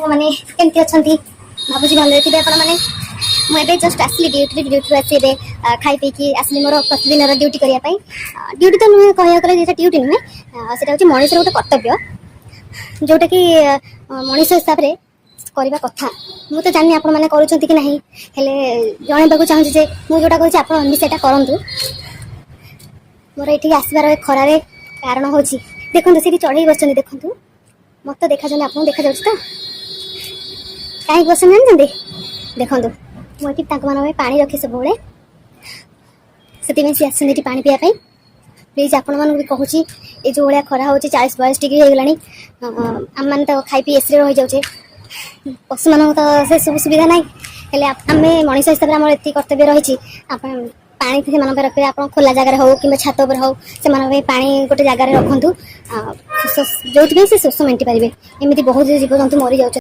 मैंने केमती अच्छा भावुँ भले थे आपण मैंने मुझे जस्ट आसली ड्यूटी आसी खाई पीकी आसली मोर प्रतिदिन ड्यूटी करने ड्यूटी तो नुहे कह ड्यूटी नुहे से हूँ मनीष गोटे कर्तव्य जोटा कि मनीष हिसाब से करवा कथा मुझे तो जानी आपण मैंने करुँच कि नहीं जनवाक चाहूँगी मुझे जोटा कहूँ आप करूँ मोर ये आसबार खरारे कारण हूँ देखो सी चढ़ई बस देखूँ मत तो देखा आपको देखा जाऊँ तो कहीं बस जानते देखो मुझे मैं पा रखी सब से सी आस पा पीवाई प्लीज आपण मन भी कहूँ ये जो भाया खरा हो 40-42 डिग्री हो आम मैंने तो खाई पी एसी रही जाऊे पशु मान तो से सब सुविधा ना आम मनीष हिसाब से आम ये कर्तव्य रही पानी से रखिए आप खोला जगार हो कि छात पर हो से पा गोटे जगार रखु जो से शोष मेंटी पारे एमती बहुत जीवजंतु मरी जाऊँ।